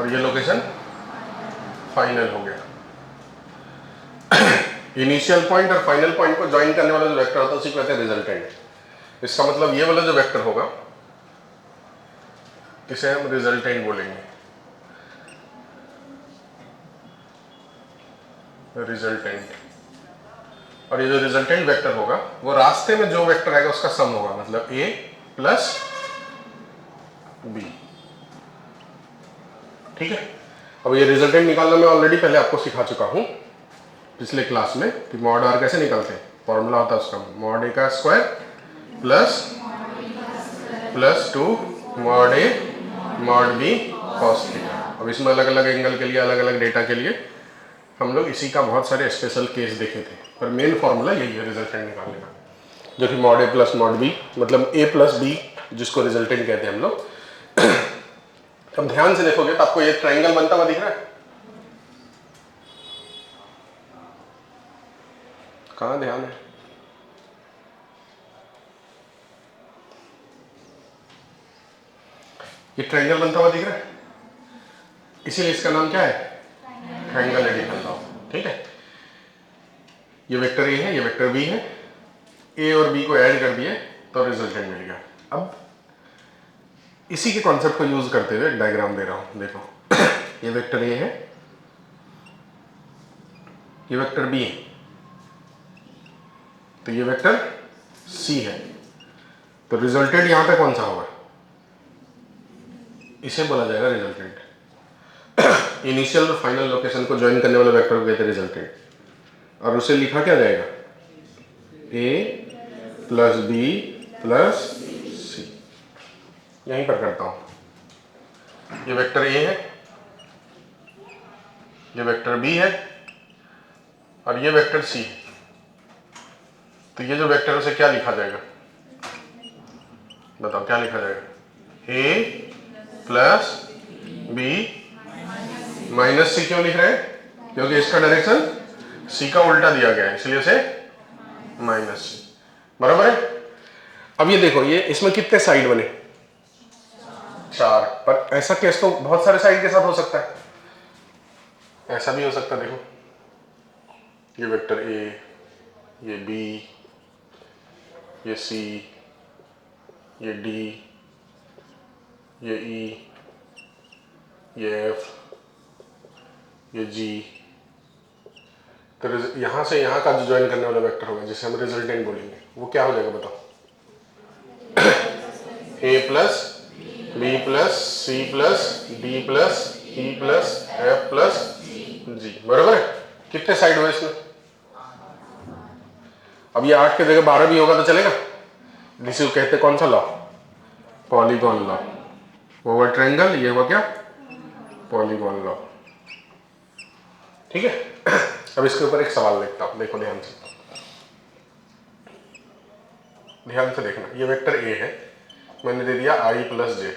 और ये location final हो गया। इनिशियल पॉइंट और फाइनल पॉइंट को ज्वाइन करने वाला जो वेक्टर होता है उसी को कहते हैं रिजल्टेंट। इसका मतलब ये वाला जो वेक्टर होगा इसे हम रिजल्टेंट बोलेंगे, रिजल्टेंट। और ये जो रिजल्टेंट वेक्टर होगा वो रास्ते में जो वेक्टर आएगा उसका सम होगा, मतलब a प्लस b। ठीक है। अब ये रिजल्टेंट निकालना मैं ऑलरेडी पहले आपको सिखा चुका हूं पिछले क्लास में कि मॉड r कैसे निकालते हैं। फॉर्मूला होता है उसका मॉड a का square plus 2 mod a mod b cos theta. अब इसमें अलग अलग एंगल के लिए, अलग अलग डेटा के लिए हम लोग इसी का बहुत सारे स्पेशल केस देखे थे, पर मेन फॉर्मूला यही है रिजल्टेंट निकालने का, जो कि mod a plus mod b, मतलब a प्लस b जिसको रिजल्टेंट कहते हैं हम लोग। अब ध्यान से देखोगे तो आपको ये ट्रायंगल बनता हुआ दिख रहा है। कहाँ ध्यान है? ये ट्रायंगल बनता हुआ दिख रहा है, इसीलिए इसका नाम क्या है? Triangle addition law. ठीक है। ये वेक्टर ए है, ये वेक्टर बी है, ए और बी को ऐड कर दिए तो रिजल्टेंट मिल गया। अब इसी के कॉन्सेप्ट को यूज करते हुए एक डायग्राम दे रहा हूं, देखो। ये वेक्टर ए है, ये वेक्टर बी है, तो ये वेक्टर सी है, तो रिजल्टेंट यहां पे कौन सा होगा? इसे बोला जाएगा रिजल्टेंट। इनिशियल और फाइनल लोकेशन को ज्वाइन करने वाले वेक्टर को कहते हैं रिजल्टेंट, और उसे लिखा क्या जाएगा? a प्लस बी प्लस सी। यहीं पर करता हूं। ये वेक्टर a है, ये वेक्टर b है, और ये वेक्टर c है। तो ये जो वेक्टर है उसे क्या लिखा जाएगा? बताओ क्या लिखा जाएगा? a प्लस बी माइनस सी। क्यों लिख रहे हैं? क्योंकि इसका डायरेक्शन सी का उल्टा दिया गया है, इसलिए उसे माइनस सी। बराबर है। अब ये देखो, ये इसमें कितने साइड बने? 4। पर ऐसा केस तो बहुत सारे साइड के साथ हो सकता है, ऐसा भी हो सकता है। देखो ये वेक्टर ए, ये बी, ये सी, ये डी, ये ई, ये एफ, ये जी। तो यहां से यहां का जो ज्वाइन करने वाला वेक्टर होगा जिसे हम रिजल्टेंट बोलेंगे वो क्या हो जाएगा? बताओ। A plus B plus C plus D plus E plus F plus G. बराबर है। कितने साइड हुए इसमें? अब ये 8 की जगह 12 भी होगा तो चलेगा। जिसे कहते कौन सा लॉ? Polygon law. वो हुआ ट्रायंगल, ये हुआ क्या? Polygon law. ठीक है। अब इसके ऊपर एक सवाल लिखता हूं, देखो ध्यान से, ध्यान से देखना। ये वेक्टर ए है, मैंने दे दिया i प्लस जे।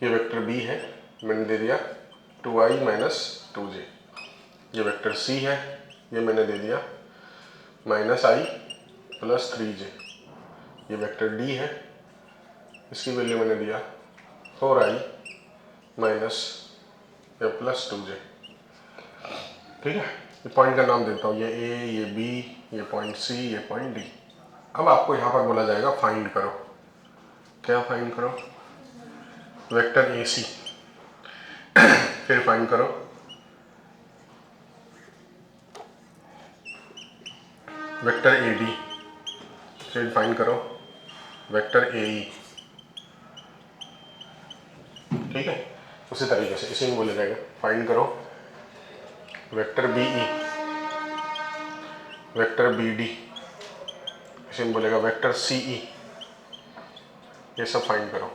ये वेक्टर बी है, मैंने दे दिया 2i माइनस 2j। ये वेक्टर सी है, ये मैंने दे दिया माइनस i प्लस 3j। ये वेक्टर डी है, इसकी वैल्यू मैंने दिया 4i माइनस प्लस 2j। ठीक है। ये पॉइंट का नाम देता हूँ, ये ए, ये बी, ये पॉइंट सी, ये पॉइंट डी। अब आपको यहाँ पर बोला जाएगा फाइंड करो। क्या फाइंड करो? वेक्टर ए सी। फिर फाइंड करो वेक्टर ए डी। फिर फाइंड करो वेक्टर ए ई। ठीक है। उसी तरीके से इसी में बोला जाएगा फाइंड करो vector b e, vector b d, इसी में बोलेगा वेक्टर सी ई। ये सब फाइंड करो।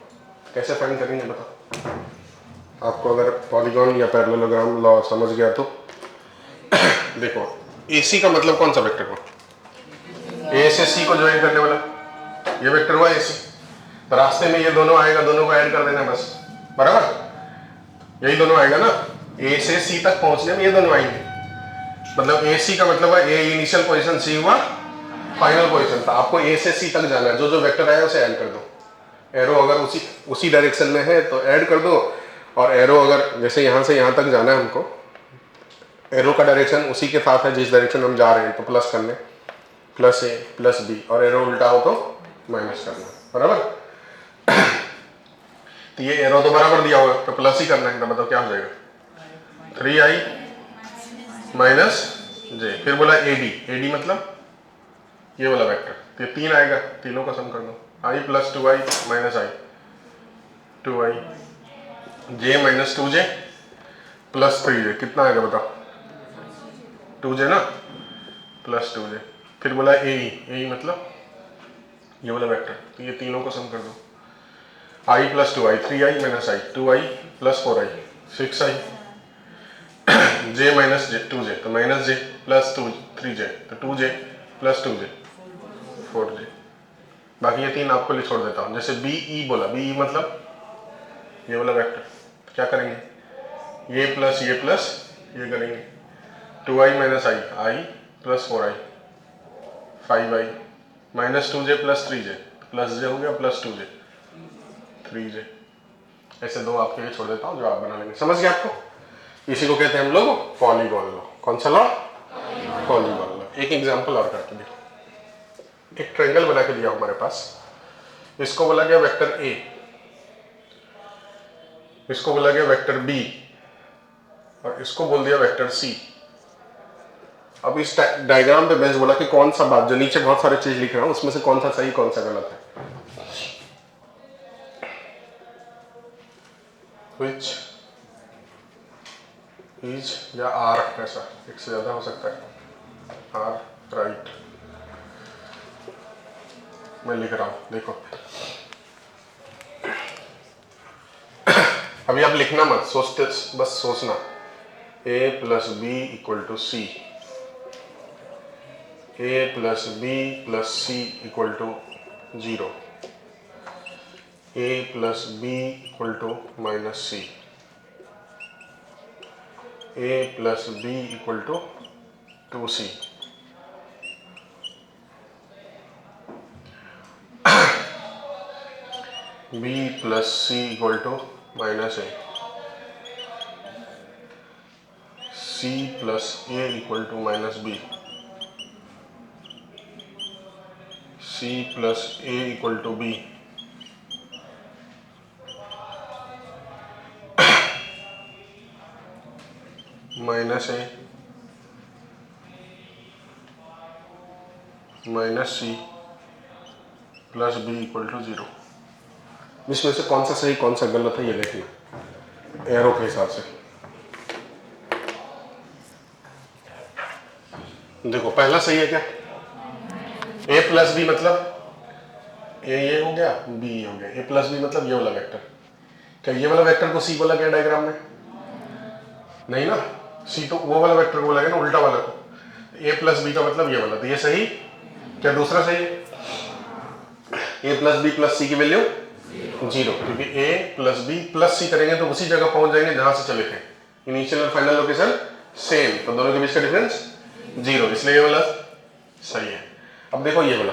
कैसे फाइंड करेंगे बताओ? आपको अगर पॉलीगॉन या पैरेललोग्राम लॉ समझ गया तो देखो, ए सी का मतलब कौन सा वेक्टर को? ए से सी को ज्वाइन करने वाला ये वेक्टर हुआ ए सी। तो रास्ते में ये दोनों आएगा, दोनों को ऐड कर देना बस। बराबर, यही दोनों आएगा ना। ए से सी तक पहुंचने में ये दोनों आएंगे, मतलब ए सी का मतलब है ए इनिशियल पोजीशन, सी हुआ फाइनल पोजीशन। तो आपको ए से सी तक जाना है, जो जो वेक्टर आएगा उसे ऐड कर दो। एरो अगर उसी डायरेक्शन में है तो ऐड कर दो, और एरो अगर जैसे यहाँ से यहाँ तक जाना है हमको, एरो का डायरेक्शन उसी के साथ है जिस डायरेक्शन हम जा रहे हैं, तो प्लस करने, प्लस ए प्लस बी, और एरो उल्टा हो तो माइनस करना, बराबर। तो ये एरो तो बराबर दिया हुआ है तो प्लस ही करना है, तो बताओ क्या हो जाएगा, 3i माइनस जे। फिर बोला एडी, एडी मतलब ये वाला वेक्टर, तो ये 3 आएगा, तीनों का सम कर दो, i plus 2i minus i, 2i J minus 2j plus 3j, कितना आएगा बताओ, 2j ना, प्लस 2j। फिर बोला ए मतलब ये वाला वेक्टर, तो ये तीनों को सम कर दो, i plus 2i 3i minus i, 2i plus 4i 6i, j minus 2j तो माइनस j प्लस 3j तो 2j प्लस 2j 4j। बाकी ये तीन आपको छोड़ देता हूँ। जैसे बी ई बोला, बी ई मतलब ये वाला वेक्टर, क्या करेंगे, ये प्लस ये करेंगे, 2i minus i plus 4i 5i minus 2j plus 3j, plus j हो गया प्लस 2j 3j। ऐसे दो आपके लिए छोड़ देता हूँ जो आप बना लेंगे। समझ गए आपको? इसी को कहते हैं हम लोग पॉलीगॉन लॉ। कौन सा लॉ? Polygon law. एक एग्जांपल और करके देखो। एक ट्रायंगल बना के दिया हमारे पास, इसको बोला गया वेक्टर ए, इसको बोला गया वेक्टर बी, और इसको बोल दिया वेक्टर सी। अब इस डायग्राम पे बेस बोला कि कौन सा बात, जो नीचे बहुत सारे चीज लिख रहा हूं उसमें से कौन सा सही कौन सा गलत है। Which is या आर, कैसा, एक से ज्यादा हो सकता है, आर राइट। मैं लिख रहा हूं, देखो अभी आप लिखना मत, सोचते बस सोचना, a plus B equal to c, a plus B plus C equal to 0, a plus B equal to minus c, a plus B equal to 2c, b plus C equal to minus a, c plus A equal to minus b, c plus A equal to b, minus a minus c plus B equal to 0। इसमें से कौन सा सही कौन सा गलत है ये देखना एरो के हिसाब से। देखो पहला सही है क्या, a प्लस बी मतलब ये हो गया, b ये हो गया, a प्लस बी मतलब ये वाला वेक्टर। क्या ये वाला वेक्टर को c बोला गया डायग्राम में? नहीं ना, c तो वो वाला वेक्टर को बोला गया ना, उल्टा वाला को। a प्लस बी का मतलब ये वाला, तो ये सही। क्या दूसरा सही है? a प्लस बी प्लस सी की वैल्यू 0, क्योंकि a प्लस बी प्लस सी करेंगे तो उसी जगह पहुंच जाएंगे जहां से चले थे, इनिशियल और फाइनल लोकेशन सेम, तो दोनों के बीच का डिफरेंस 0, इसलिए ये वाला सही है। अब देखो ये वाला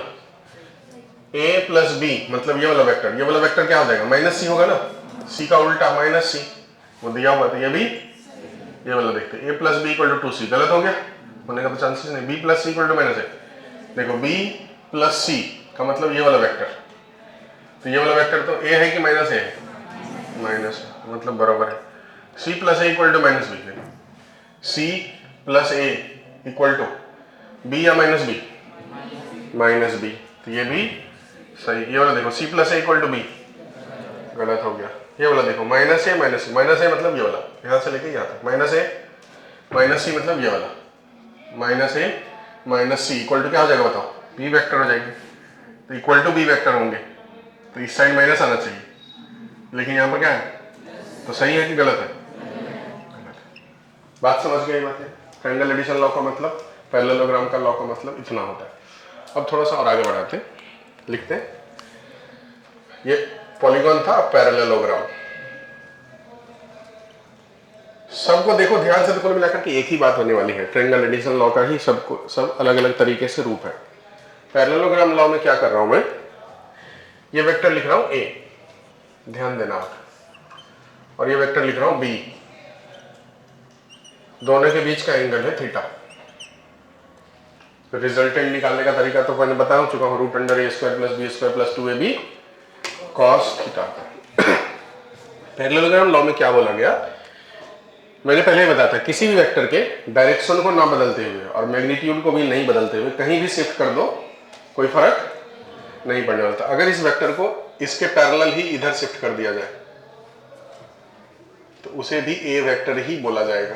a प्लस बी मतलब ये वाला वेक्टर, ये वाला वेक्टर क्या हो जाएगा, माइनस सी होगा ना, c का उल्टा माइनस सी, वो दिया हुआ था। ये भी ये वाला देखते हैं, a plus B equal to 2c, गलत हो गया, होने का तो चांसेस नहीं। b plus C equal to minus है, देखो b प्लस सी का मतलब ये वाला वेक्टर, तो ये वाला वेक्टर तो a है कि माइनस a है, माइनस है, मतलब बराबर है। c plus A equal to minus b, c plus A equal to b या माइनस बी, माइनस बी, तो ये भी सही। ये वाला देखो c plus A equal to b, गलत हो गया। ये वाला देखो minus a minus C, minus a मतलब ये वाला, यहाँ से लेके यहाँ तक माइनस ए माइनस सी मतलब ये वाला, minus a minus C equal to क्या हो जाएगा बताओ, बी वेक्टर हो जाएगी, तो इक्वल टू बी वेक्टर होंगे, तो इस साइड माइनस आना चाहिए, लेकिन यहाँ पर क्या है, तो सही है कि गलत है? गलत है। बात समझ गई बात है? ट्रायंगल एडिशन लॉ का मतलब, पैरेललोग्राम का लॉ का मतलब इतना होता है। अब थोड़ा सा और आगे बढ़ाते, लिखते हैं, ये पॉलीगॉन था, पैरेललोग्राम। सबको देखो ध्यान से, तो कुल मिलाकर के एक ही बात होने वाली है, ट्रायंगल एडिशन लॉ का ही सबको सब अलग अलग तरीके से रूप है। पैरेललोग्राम लॉ में क्या कर रहा हूं मैं, ये वेक्टर लिख रहा हूं a, ध्यान देना आप, और ये वेक्टर लिख रहा हूं बी, दोनों के बीच का एंगल है थीटा। रिजल्टेंट निकालने का तरीका तो मैंने बता चुका हूं, root under A square plus B square plus 2ab cos theta. Parallelogram law में क्या बोला गया, मैंने पहले ही बताया था, किसी भी वेक्टर के डायरेक्शन को ना बदलते हुए और मैग्नीट्यूड को भी नहीं बदलते हुए कहीं भी शिफ्ट कर दो, कोई फर्क नहीं पड़ने वाला। अगर इस वेक्टर को इसके पैरेलल ही इधर शिफ्ट कर दिया जाए तो उसे भी ए वेक्टर ही बोला जाएगा,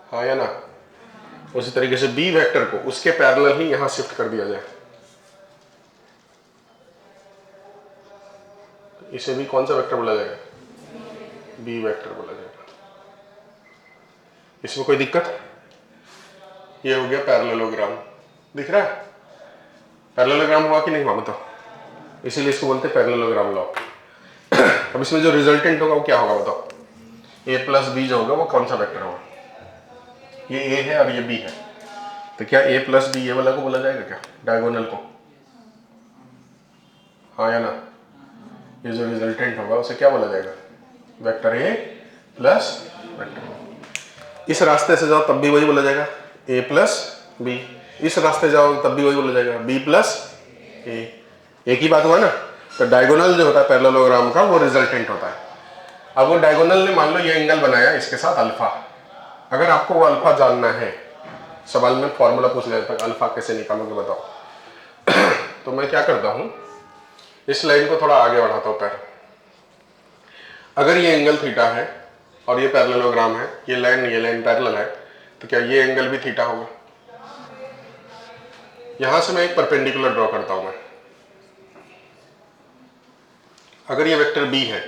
हाँ या ना। उसी तरीके से बी वेक्टर को उसके पैरेलल ही यहां शिफ्ट कर दिया जाए, इसे भी कौन सा वेक्टर बोला जाएगा, बी वेक्टर बोला जाएगा। इसमें कोई दिक्कत, ये हो गया पैरेललोग्राम, दिख रहा है पैरेललोग्राम हुआ कि नहीं हुआ बताओ, इसीलिए इसको बोलते हैं पैरेललोग्राम लॉ। अब इसमें जो रिजल्टेंट होगा वो क्या होगा बताओ, ए प्लस बी जो होगा वो कौन सा वेक्टर होगा, ये ए है और ये बी है, तो क्या ए प्लस बी ये वाला को बोला जाएगा क्या, डायगोनल को, हाँ या ना। ये जो रिजल्टेंट होगा उसे क्या बोला जाएगा, वेक्टर ए प्लस वेक्टर। इस रास्ते से जाओ तब भी वही बोला जाएगा ए प्लस बी, इस रास्ते जाओ तब भी वही बोला जाएगा बी प्लस ए, एक ही बात हुआ ना। तो डायगोनल जो होता है पैरेललोग्राम का वो रिजल्टेंट होता है। अब वो डायगोनल ने मान लो ये एंगल बनाया इसके साथ अल्फा, अगर आपको वो अल्फा जानना है, सवाल में फॉर्मूला पूछ लिया था अल्फा कैसे निकालोगे बताओ। तो मैं क्या करता हूं, इस लाइन को थोड़ा आगे बढ़ाता हूं पैर। अगर ये एंगल थीटा है और ये पैरेललोग्राम है, ये लाइन पैरेलल है, तो क्या ये एंगल भी थीटा होगा। यहां से मैं एक परपेंडिकुलर ड्रॉ करता हूं मैं, अगर ये वेक्टर बी है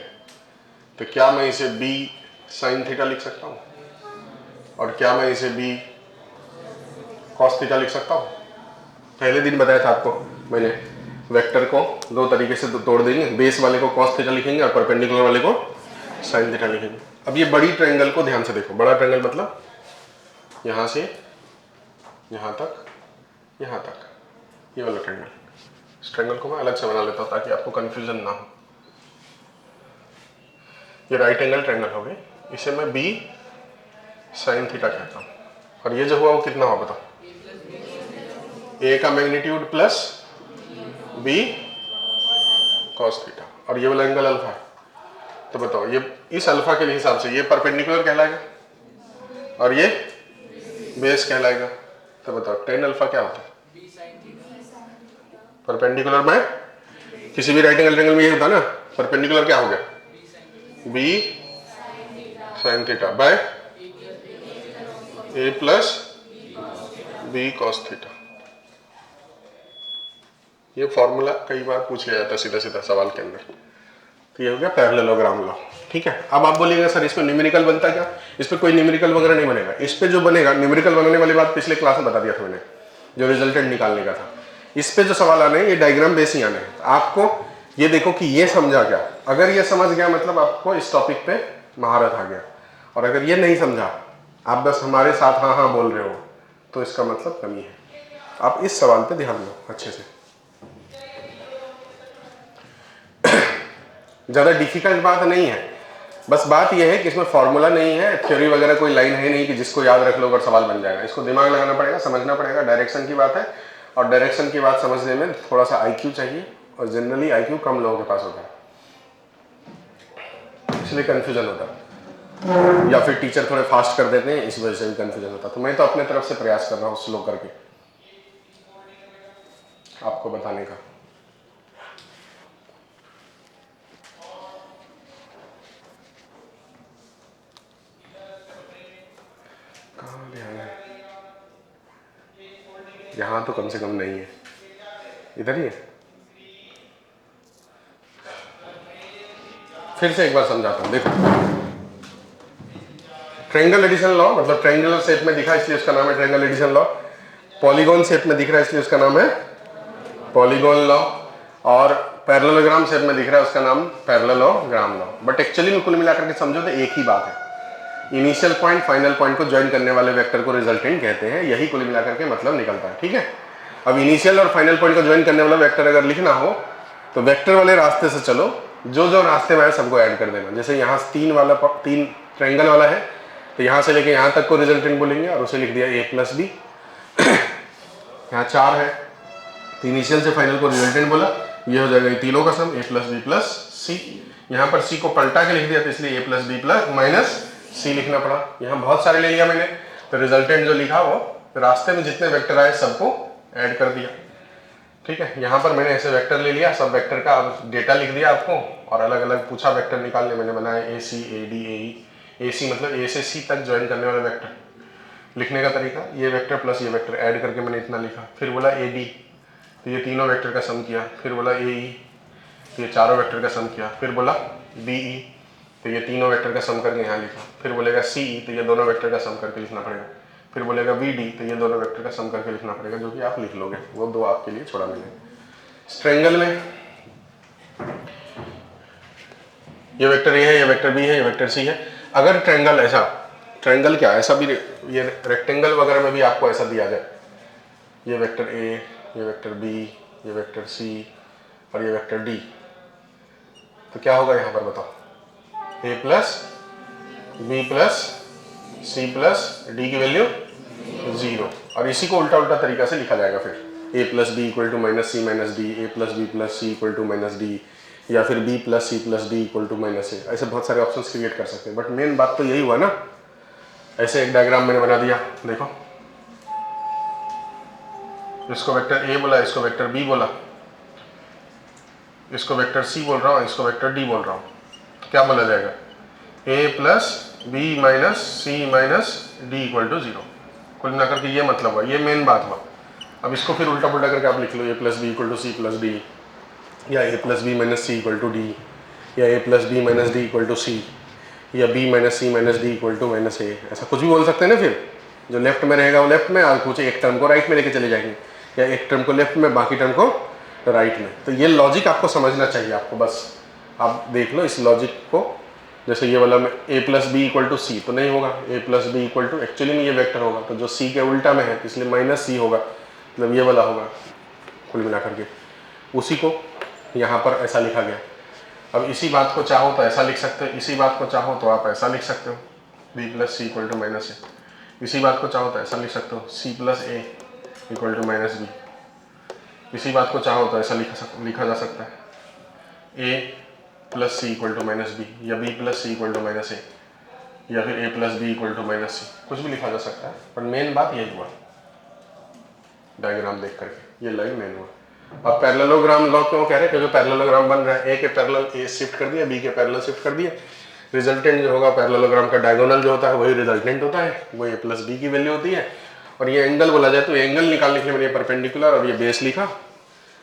तो क्या मैं इसे बी साइन थीटा लिख सकता हूं, और क्या मैं इसे बी कॉस थीटा लिख सकता हूं। पहले दिन बताया था आपको मैंने, वेक्टर को दो तरीके से तोड़ देंगे, बेस वाले को कॉस थीटा लिखेंगे और परपेंडिकुलर वाले को साइन थीटा लिखेंगे। अब ये बड़ी ट्रायंगल को ध्यान से देखो, बड़ा ट्रायंगल मतलब यहां से यहां तक, यहां तक, ये वाला ट्रायंगल। इस ट्रायंगल को मैं अलग से बना लेता हूं ताकि आपको कंफ्यूजन ना हो। ये राइट एंगल ट्रायंगल हो गए, इसे मैं बी साइन थीटा कहता हूं। और ये जो हुआ वो कितना हुआ बताओ, ए का magnitude plus b cos theta, और ये वाला एंगल अल्फा है। तो बताओ ये इस अल्फा के हिसाब से ये परपेंडिकुलर कहलाएगा और ये बेस कहलाएगा। तो बताओ टेन अल्फा क्या होता है, परपेंडिकुलर में किसी भी राइट एंगल ट्रायंगल में ये होता है ना, परपेंडिकुलर क्या हो गया, b sine theta by a plus b cos theta. ये फॉर्मूला कई बार पूछ लिया जाता है सीधा सीधा सवाल के अंदर। तो ये हो गया पैरेललोग्राम लॉ, ठीक है। अब आप बोलिएगा सर इसमें न्यूमेरिकल बनता क्या, इस पर कोई न्यूमेरिकल वगैरह नहीं बनेगा। इस पे जो बनेगा न्यूमेरिकल बनाने वाली बात पिछले क्लास में बता दिया था मैंने, जो रिजल्टेंट निकालने का था। इस पे जो सवाल आने हैं ये डायग्राम बेस ही आने हैं। आपको ये देखो कि ये समझा क्या, अगर ये समझ गया मतलब आपको इस टॉपिक पे महारत आ गया, और अगर ये नहीं समझा, आप बस हमारे साथ हाँ हाँ बोल रहे हो, तो इसका मतलब कमी है। आप इस सवाल पे ध्यान दो अच्छे से। ज़्यादा डिफिकल्ट बात नहीं है, बस बात यह है कि इसमें फॉर्मूला नहीं है, थ्योरी वगैरह कोई लाइन है नहीं कि जिसको याद रख लो और सवाल बन जाएगा। इसको दिमाग लगाना पड़ेगा, समझना पड़ेगा। डायरेक्शन की बात है, और डायरेक्शन की बात समझने में थोड़ा सा IQ चाहिए, और जनरली IQ कम लोगों के पास होता है, इसलिए कन्फ्यूजन होता है, या फिर टीचर थोड़े फास्ट कर देते हैं, इस वजह से भी कन्फ्यूजन होता है। तो मैं तो अपने तरफ से प्रयास कर रहा हूँ स्लो करके आपको बताने का। कहाँ ध्यान है, यहाँ तो कम से कम नहीं है, इधर ही है। फिर से एक बार समझाता हूँ, देखो। ट्रायंगल एडिशन लॉ मतलब ट्रायंगुलर शेप में दिखा इसलिए उसका नाम है triangle addition law. Polygon shape में दिख रहा है इसलिए उसका नाम है पॉलीगॉन लॉ, और पैरेललोग्राम शेप में दिख रहा है उसका नाम पैरेललोग्राम लॉ। बट एक्चुअली में कुल मिलाकर के समझो तो एक ही बात है। इनिशियल पॉइंट फाइनल पॉइंट को ज्वाइन करने वाले वेक्टर को रिजल्टेंट कहते हैं, यही कुल मिलाकर के मतलब निकलता है, ठीक है। अब इनिशियल और फाइनल पॉइंट को ज्वाइन करने वाला वेक्टर अगर लिखना हो तो वेक्टर वाले रास्ते से चलो, जो जो रास्ते में है सबको ऐड कर देना। जैसे यहाँ 3 ट्रायंगल वाला है तो यहाँ से लेके यहाँ तक को रिजल्टेंट बोलेंगे और उसे लिख दिया a प्लस बी। यहाँ 4 है तो इनिशियल से फाइनल को रिजल्टेंट बोला, ये हो जाएगा तीनों का सम a प्लस बी प्लस सी। यहाँ पर c को पलटा के लिख दिया तो इसलिए a plus B plus minus C लिखना पड़ा। यहाँ बहुत सारे ले लिया मैंने तो रिजल्टेंट जो लिखा वो रास्ते में जितने वेक्टर आए सबको ऐड कर दिया। ठीक है, यहाँ पर मैंने ऐसे वेक्टर ले लिया, सब वेक्टर का डेटा लिख दिया आपको और अलग अलग पूछा वेक्टर निकालने, मैंने बनाया ए सी ए डी ए ई। ए सी मतलब ए से सी तक ज्वाइन करने वाले वेक्टर। लिखने का तरीका, ये वेक्टर प्लस ये वेक्टर ऐड करके मैंने इतना लिखा। फिर बोला ए डी तो ये तीनों वेक्टर का सम किया। फिर बोला ए ई तो ये चारों वेक्टर का सम किया। फिर बोला बी ई तो ये तीनों वेक्टर का सम करके यहाँ लिखा। फिर बोलेगा सी ई तो ये दोनों वेक्टर का सम करके लिखना पड़ेगा। फिर बोलेगा बी डी तो ये दोनों वेक्टर का सम करके लिखना पड़ेगा, जो कि आप लिख लोगे। वो दो आपके लिए छोड़ा मैंने। ट्रायंगल में ये वेक्टर ए है, ये वेक्टर बी है, ये वेक्टर सी है। अगर ट्रायंगल ऐसा, ट्रायंगल क्या ऐसा भी, ये रेक्टेंगल वगैरह में भी आपको ऐसा दिया जाए, ये वेक्टर ए, ये वेक्टर बी, ये वेक्टर सी और ये वेक्टर डी, तो क्या होगा यहाँ पर बताओ? A plus B plus C plus D की वैल्यू 0। और इसी को उल्टा उल्टा तरीका से लिखा जाएगा फिर A plus B equal to minus C minus D, A plus B plus C equal to minus D, या फिर B plus C plus D equal to minus A. ऐसे बहुत सारे ऑप्शंस क्रिएट कर सकते हैं, बट मेन बात तो यही हुआ ना। ऐसे एक डायग्राम मैंने बना दिया, देखो इसको वेक्टर ए बोला, इसको वेक्टर बी बोला, इसको वेक्टर सी बोल रहा हूँ, इसको वेक्टर डी बोल रहा हूँ। तो क्या बोला जाएगा? A plus B minus C minus D equal to 0। कुल मिलाकर के ये मतलब हुआ, ये मेन बात हुआ। अब इसको फिर उल्टा पुल्टा करके आप लिख लो, A plus B equal to C plus D, या A plus B minus C equal to D, या A plus B minus D equal to C, या B minus C minus D equal to minus A. ऐसा कुछ भी बोल सकते हैं ना। फिर जो लेफ्ट में रहेगा वो लेफ्ट में, और कुछ एक टर्म को राइट में लेके चले जाएंगे, या एक टर्म को लेफ्ट में बाकी टर्म को राइट में। तो ये लॉजिक आपको समझना चाहिए आपको, बस आप देख लो इस लॉजिक को। जैसे ये वाला में A plus B equal to C तो नहीं होगा, A plus B equal to actually में ये वेक्टर होगा, तो जो सी के उल्टा में है तो इसलिए माइनस सी होगा, मतलब ये वाला होगा कुल मिला करके। उसी को यहाँ पर ऐसा लिखा गया। अब इसी बात को चाहो तो ऐसा लिख सकते हो, इसी बात को चाहो तो आप ऐसा लिख सकते हो, B plus C equal to minus A. इसी बात को चाहो तो ऐसा लिख सकते हो, C plus A equal to minus B. इसी बात को चाहो तो ऐसा लिखा जा सकता है, A plus C equal to minus B, या B plus C equal to minus A, या फिर A plus B equal to minus C. कुछ भी लिखा जा सकता है, पर मेन बात यही हुआ डायग्राम देख करके, ये लाइन मेन हुआ। अब पैरेललोग्राम लॉ क्यों कह रहे हैं? क्योंकि पैरेललोग्राम बन रहा है, ए के पैरेलल ए शिफ्ट कर दिया, बी के पैरेलल शिफ्ट कर दिया। रिजल्टेंट जो होगा पैरेललोग्राम का डायगोनल जो होता है वही रिजल्टेंट होता है, वो ए प्लस बी की वैल्यू होती है। और ये एंगल बोला जाए तो एंगल निकालने के लिए मैंने परपेंडिकुलर और ये बेस लिखा,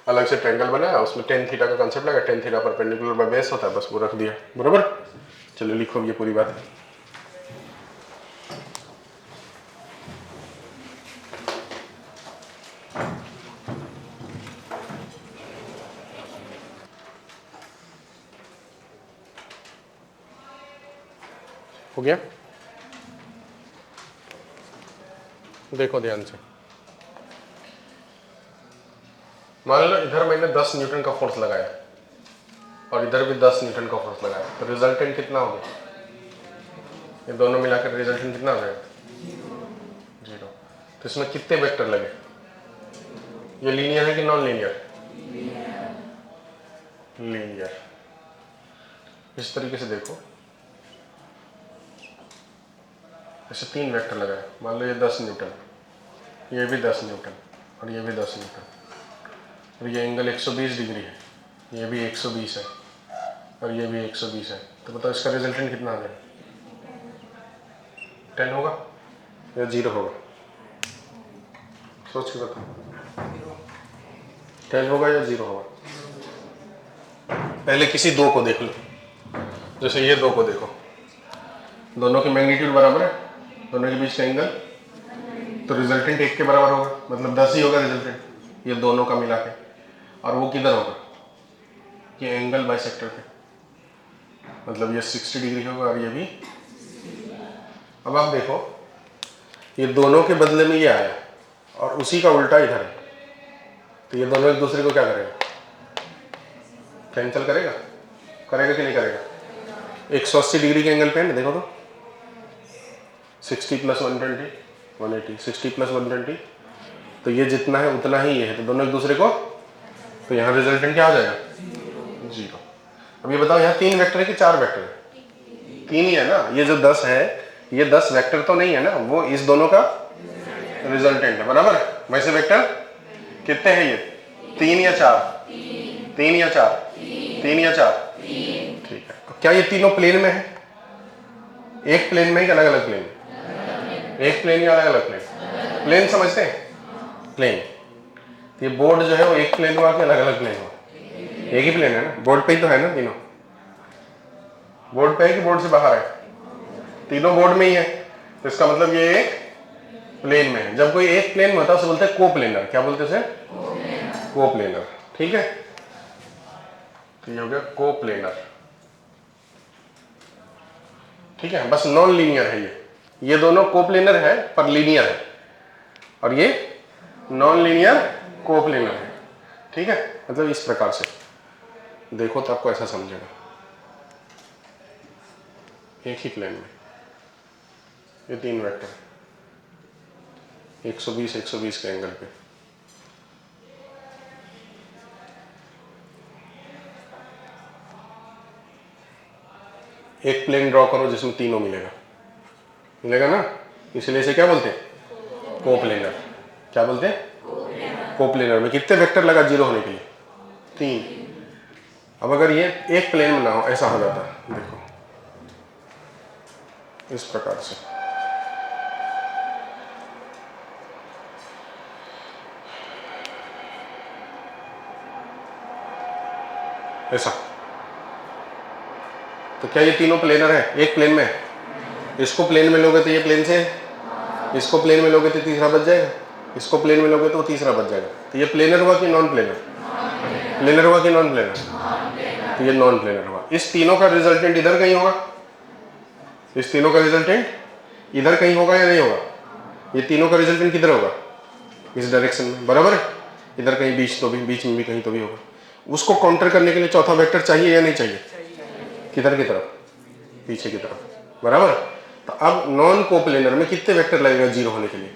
अलग से ट्रायंगल बनाया, उसमें टेन थीटा का कंसेप्ट लगा, tan theta perpendicular by base होता है, बस वो रख दिया। बराबर, चलो लिखो ये पूरी बात। हो गया? देखो ध्यान से, मान लो इधर मैंने 10 न्यूटन का फोर्स लगाया और इधर भी 10 न्यूटन का फोर्स लगाया, तो रिजल्टेंट कितना हो गया? ये दोनों मिलाकर रिजल्टेंट कितना हो जाएगा? 0। तो इसमें कितने वेक्टर लगे? ये लीनियर है कि नॉन लीनियर? लीनियर। इस तरीके से देखो, ऐसे 3 वेक्टर लगाए, मान लो ये 10 न्यूटन, ये भी 10 न्यूटन और ये भी 10 न्यूटन, और ये एंगल 120 डिग्री है, ये भी 120 है और ये भी 120 है। तो बताओ इसका रिजल्टेंट कितना आ जाएगा? 10 होगा या 0 होगा? सोच के बताओ, 10 होगा या 0 होगा? पहले किसी दो को देख लो, जैसे ये दो को देखो, दोनों की मैग्नीट्यूड बराबर है, दोनों के बीच का एंगल, तो रिजल्टेंट 1 के बराबर होगा, मतलब 10 ही होगा रिजल्टेंट, ये दोनों का मिला के। और वो किधर होगा? ये एंगल बाइसेक्टर पे, मतलब ये 60 डिग्री होगा और ये भी। अब आप देखो, ये दोनों के बदले में ये आया और उसी का उल्टा इधर है, तो ये दोनों एक दूसरे को क्या करेगा? कैंसिल करेगा। करेगा कि नहीं करेगा? 180 डिग्री के एंगल पे है, देखो तो 60 प्लस 120 180, 60 प्लस 120, तो ये जितना है उतना ही ये है, तो दोनों एक दूसरे को, तो यहाँ रिजल्टेंट क्या हो जाएगा? 0। अब ये बताओ यहाँ 3 वेक्टर है कि 4 वेक्टर है? 3 ही है ना। ये जो 10 है ये 10 वेक्टर तो नहीं है ना, वो इस दोनों का रिजल्टेंट है, बराबर। वैसे वेक्टर कितने हैं ये? 3 या 4? 3 या 4? 3 या 4? ठीक है। क्या ये तीनों प्लेन में है? एक प्लेन में ही अलग अलग प्लेन? एक प्लेन या अलग अलग प्लेन? प्लेन समझते हैं? प्लेन। ये बोर्ड जो है वो एक प्लेन हुआ कि अलग अलग प्लेन हुआ? एक ही प्लेन है ना, बोर्ड पे ही तो है ना तीनों। बोर्ड पे है कि बोर्ड से बाहर है? तीनों बोर्ड में ही है, तो इसका मतलब ये एक प्लेन में है। जब कोई एक प्लेन में होता है उसे बोलते हैं कोप्लेनर। क्या बोलते हैं उसे? कोप्लेनर। ठीक है, तो ये हो गया कोप्लेनर। ठीक है, बस नॉन लीनियर है ये दोनों कोप्लेनर है पर लीनियर है, और ये नॉन लीनियर कोप्लेनर है। ठीक है, मतलब इस प्रकार से देखो तो आपको ऐसा समझेगा, एक ही प्लेन में ये 3 वेक्टर 120 120 के एंगल पे। एक प्लेन ड्रॉ करो जिसमें तीनों मिलेगा ना, इसलिए इसे क्या बोलते हैं? कोप्लेनर। क्या बोलते हैं? कोप्लेनर में कितने वेक्टर लगा 0 होने के लिए? 3। अब अगर ये एक प्लेन में ना हो, ऐसा हो जाता है, देखो इस प्रकार से। ऐसा, तो क्या ये तीनों प्लेनर है? एक प्लेन में है। इसको प्लेन में लोगे तो ये प्लेन से, इसको प्लेन में लोगे तो तीसरा बच जाएगा, इसको प्लेन में लोगे तो तीसरा बच जाएगा। तो ये प्लेनर हुआ कि नॉन प्लेनर? प्लेनर हुआ कि नॉन प्लेनर? तो ये नॉन प्लेनर हुआ। इस तीनों का रिजल्टेंट इधर कहीं होगा, इस तीनों का रिजल्टेंट इधर कहीं होगा या नहीं होगा? ये तीनों का रिजल्टेंट किधर होगा? इस डायरेक्शन में, बराबर है। इधर कहीं बीच में भी कहीं तो भी होगा। उसको काउंटर करने के लिए चौथा वेक्टर चाहिए या नहीं चाहिए? किधर की तरफ? पीछे की तरफ, बराबर। तो अब नॉन कोप्लेनर में कितने वेक्टर लगेगा 0 होने के लिए?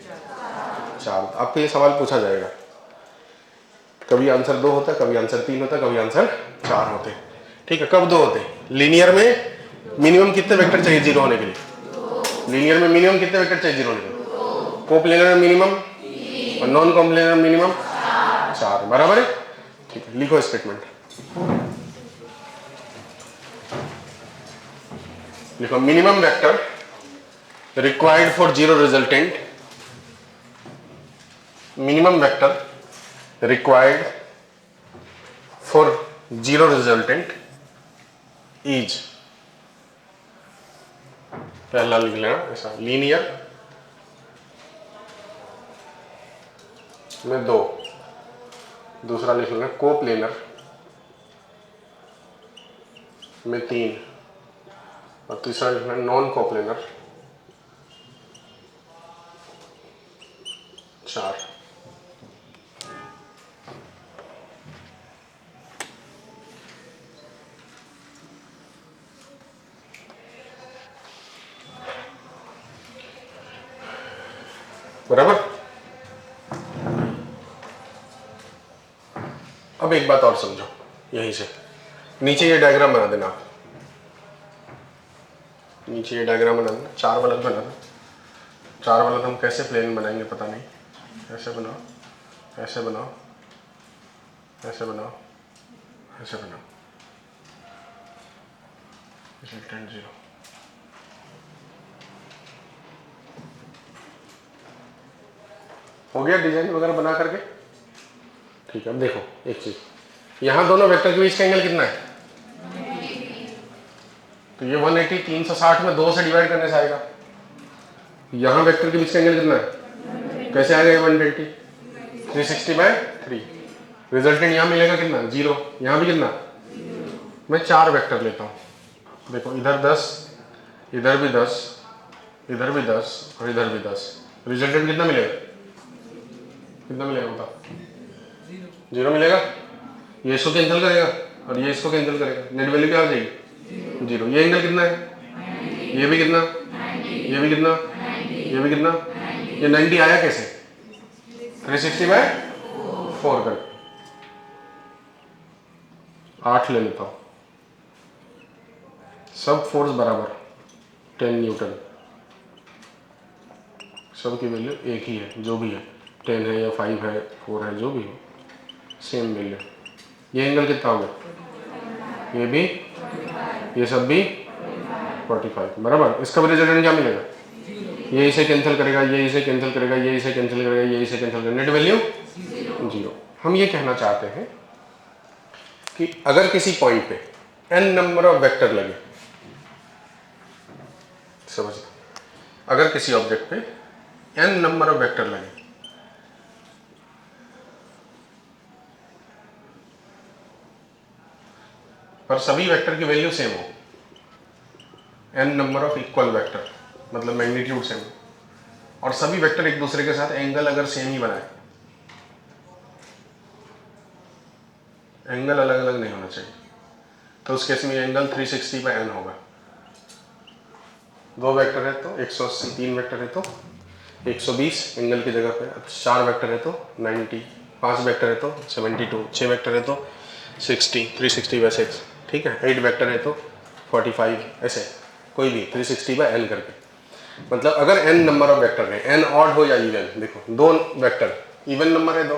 4। आपको ये सवाल पूछा जाएगा, कभी आंसर 2 होता है, कभी आंसर 3 होता है, कभी आंसर 4 होते हैं। ठीक है, कब 2 होते हैं? लीनियर में मिनिमम कितने वेक्टर चाहिए 0 होने के लिए? लीनियर में मिनिमम कितने वेक्टर चाहिए 0 होने के लिए? कोप्लेनर में मिनिमम, और नॉन कोप्लेनर में मिनिमम 4, बराबर है। ठीक है, लिखो स्टेटमेंट, लिखो minimum vector required for 0 resultant, minimum vector required for 0 resultant is, पहला लिख लेना ऐसा, लीनियर में 2, दूसरा लिख लेना कोप्लेनर में 3, और तीसरा लिखना नॉन कोप्लेनर 4। बराबर। अब एक बात और समझो, यहीं से नीचे ये डायग्राम बना देना आप, नीचे ये डायग्राम बना देना, 4 वाला बना देना। 4 वाला हम कैसे प्लेन बनाएंगे पता नहीं, ऐसे बनाओ, ऐसे बनाओ, ऐसे बनाओ, ऐसे बनाओ, रिजल्टेंट 0। हो गया डिजाइन वगैरह बना करके? ठीक है, अब देखो एक चीज, यहां दोनों वेक्टर के बीच का एंगल कितना है? तो ये 180 360 में 2 से डिवाइड करने से आएगा। यहां वेक्टर के बीच का एंगल कितना है? कैसे आएगा? 120 360/3। रिजल्टेंट यहां मिलेगा कितना? 0। यहां भी कितना? मैं 4 वेक्टर लेता हूं, देखो इधर 10, इधर भी 10, इधर भी 10, और इधर भी 10। रिजल्टेंट कितना मिलेगा? कितना मिलेगा बताओ? 0 मिलेगा। ये इसको कैंसिल करेगा, और ये इसको कैंसिल करेगा, नेट वैल्यू क्या हो जाएगी 0। ये एंगल कितना है, ये भी कितना, ये भी कितना, ये भी कितना, ये 90 आया कैसे, 360/4 कर 8 ले लेता हूँ, सब फोर्स बराबर 10 न्यूटन, सब की वैल्यू एक ही है, जो भी है 10 है या 5 है 4 है, जो भी हो सेम वैल्यू। ये एंगल कितना हो गया, ये भी, ये सब भी 45 बराबर। इसका भी रिजल्टेंट क्या मिलेगा, ये इसे कैंसिल करेगा, ये इसे कैंसिल करेगा, ये इसे कैंसिल करेगा, ये इसे कैंसिल करेगा, नेट वैल्यू 0। हम ये कहना चाहते हैं कि अगर किसी पॉइंट पे n नंबर ऑफ वेक्टर लगे, समझ, अगर किसी ऑब्जेक्ट पे n नंबर ऑफ वेक्टर लगे पर सभी वेक्टर की वैल्यू सेम हो, n number of equal vector मतलब मैग्नीट्यूड सेम, और सभी वेक्टर एक दूसरे के साथ एंगल अगर सेम ही बनाए, एंगल अलग अलग नहीं होना चाहिए, तो उस केस में एंगल 360/n होगा। दो वेक्टर है तो 180, तीन वेक्टर है तो 120 एंगल की जगह पे, 4 वेक्टर है तो 90, 5 वेक्टर है तो 72, 6 वेक्टर है तो 60, 360/6, ठीक है, 8 वेक्टर है तो 45, ऐसे कोई भी 360/n करके। मतलब अगर n नंबर ऑफ वेक्टर है, n ऑड हो या इवन, देखो दो वेक्टर इवन नंबर है दो,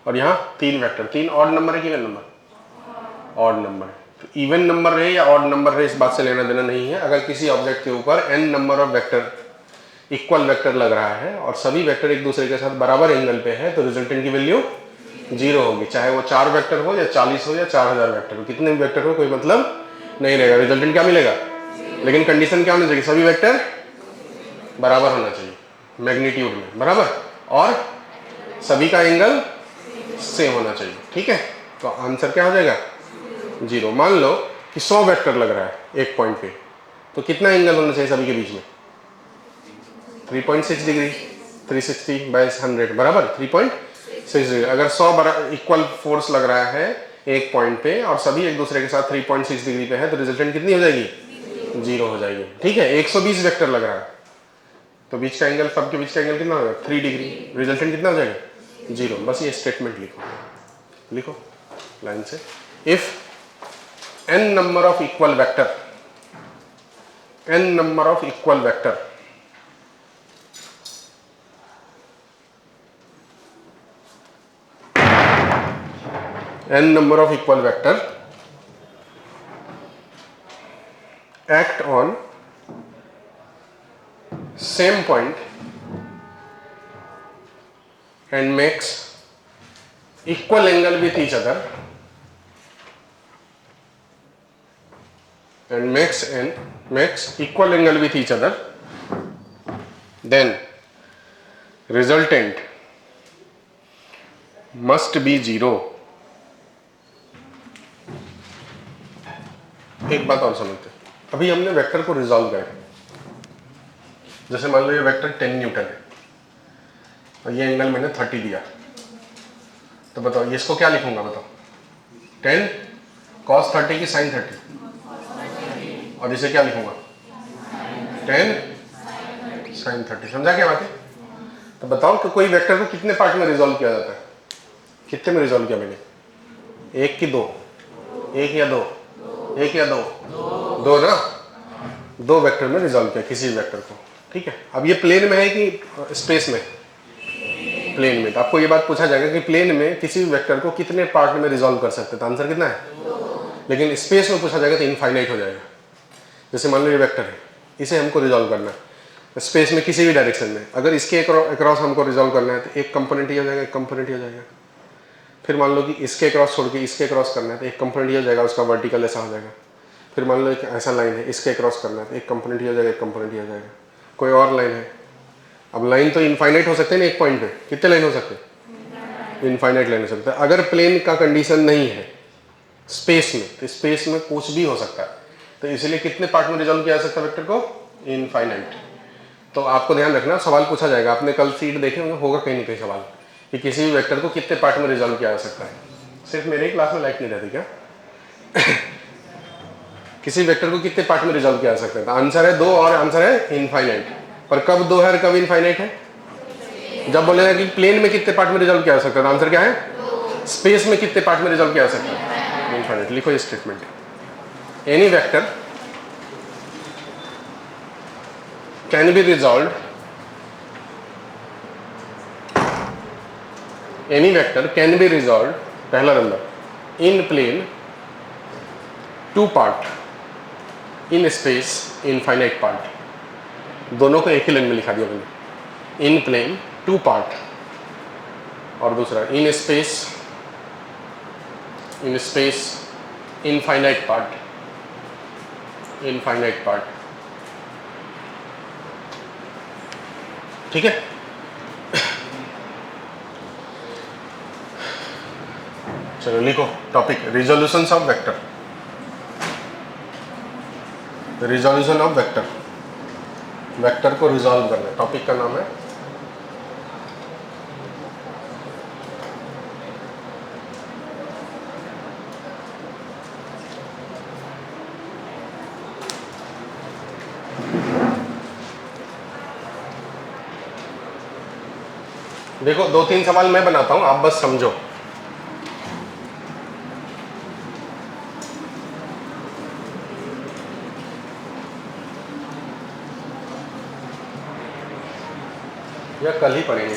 और यहाँ 3 वेक्टर, 3 ऑड नंबर है कि इवन नंबर, ऑड नंबर है, तो इवन नंबर रहे या ऑड नंबर रहे इस बात से लेना देना नहीं है। अगर किसी ऑब्जेक्ट के ऊपर n number of vector equal vector लग रहा है और सभी वेक्टर एक दूसरे के साथ बराबर एंगल पे है, तो रिजल्टेंट की वैल्यू 0 होगी, चाहे वो 4 वेक्टर हो या 40 हो या 4000 वेक्टर हो, कितने भी वेक्टर हो कोई मतलब नहीं रहेगा, रिजल्टेंट क्या मिलेगा। लेकिन कंडीशन क्या होनी चाहिए, सभी वेक्टर बराबर होना चाहिए मैग्नीट्यूड में, बराबर, और सभी का एंगल सेम होना चाहिए, ठीक है। तो आंसर क्या हो जाएगा 0। मान लो कि 100 वेक्टर लग रहा है एक पॉइंट पे, तो कितना एंगल होना चाहिए सभी के बीच में, 3.6 डिग्री, 360/100 बराबर 3.6 डिग्री। अगर 100 इक्वल फोर्स लग रहा है एक पॉइंट पे और सभी एक दूसरे के साथ 3.6 डिग्री पे है, तो रिजल्टेंट कितनी हो जाएगी 0 हो जाएगी, ठीक है। 120 वेक्टर लग रहा है तो बीच का एंगल, सबके बीच का एंगल कितना होगा 3 डिग्री, रिजल्टेंट कितना हो जाएगा 0। बस ये स्टेटमेंट लिखो लाइन से, if n number of equal vector, n number of equal vector n number of equal vector act on same point and makes equal angle with each other and makes equal angle with each other, then resultant must be 0। एक बात और समझते हैं, अभी हमने vector को resolve करा, जैसे मान लो ये वेक्टर 10 न्यूटन है और ये एंगल मैंने 30 दिया, तो बताओ ये इसको क्या लिखूंगा, बताओ 10 cos 30 की sin 30, और इसे क्या लिखूंगा 10 sin 30, समझा क्या बात है। तो बताओ कि कोई वेक्टर को कितने पार्ट में रिजॉल्व किया जाता है, कितने में रिजॉल्व किया मैंने, एक की दो, एक या दो, एक या दो ना, दो वेक्टर में रिजॉल्व किया किसी वेक्टर को, ठीक है। अब ये प्लेन में है कि स्पेस में, प्लेन में, तो आपको ये बात पूछा जाएगा कि प्लेन में किसी वेक्टर को कितने पार्ट में रिजॉल्व कर सकते हैं, तो आंसर कितना है, लेकिन स्पेस में पूछा जाएगा तो इनफाइनाइट हो जाएगा। जैसे मान लो ये वेक्टर है, इसे हमको रिजॉल्व करना है स्पेस में किसी भी डायरेक्शन में, अगर इसके अक्रॉस हमको रिजॉल्व करना है तो एक कंपोनेंट ही हो जाएगा, एक कंपोनेंट ही हो जाएगा। फिर मान लो कि इसके क्रॉस छोड़ के इसके क्रॉस करना है तो एक कंपोनेंट ही हो जाएगा, उसका वर्टिकल ऐसा हो जाएगा। फिर मान लो एक ऐसा लाइन है, इसके क्रॉस करना है तो एक कंपोनेंट ही हो जाएगा, एक कंपोनेंट ही हो जाएगा। कोई और लाइन है, अब लाइन तो इनफाइनाइट हो सकते हैं ना, एक पॉइंट पे कितने लाइन हो सकते हैं, इनफाइनाइट लाइन हो सकता है। अगर प्लेन का कंडीशन नहीं है स्पेस में, तो स्पेस में कुछ भी हो सकता है, तो इसलिए कितने पार्ट में रिजॉल्व किया जा सकता है वेक्टर को, इनफाइनाइट। तो आपको ध्यान रखना, सवाल पूछा जाएगा, आपने कल सीट देखे होगा कहीं ना कहीं सवाल कि किसी भी वेक्टर को कितने पार्ट में रिजॉल्व किया जा सकता है। सिर्फ मेरे ही क्लास में लाइक नहीं रहती क्या, किसी वेक्टर को कितने पार्ट में रिजॉल्व किया जा सकता है? आंसर है 2 और आंसर है इनफाइनाइट। पर कब 2 है और कब इनफाइनाइट है? जब बोलेगा कि प्लेन में कितने पार्ट में रिजॉल्व किया जा सकता है, आंसर क्या है? स्पेस में कितने पार्ट में रिजॉल्व किया जा सकता है? इनफाइनाइट। लिखो ये statement, any vector can be resolve, any vector can be resolve, पहला number, in plane 2 part, in space infinite part. दोनों को एक ही लाइन में लिखा दिया मैंने, इन प्लेन 2 पार्ट, और दूसरा इन space infinite part, infinite part. ठीक है? चलो लिखो topic, resolution of vector. Resolution of vector, vector को रिजॉल्व करना, टॉपिक का नाम है। देखो 2-3 सवाल मैं बनाता हूं, आप बस समझो। या कल ही पढ़ेंगे।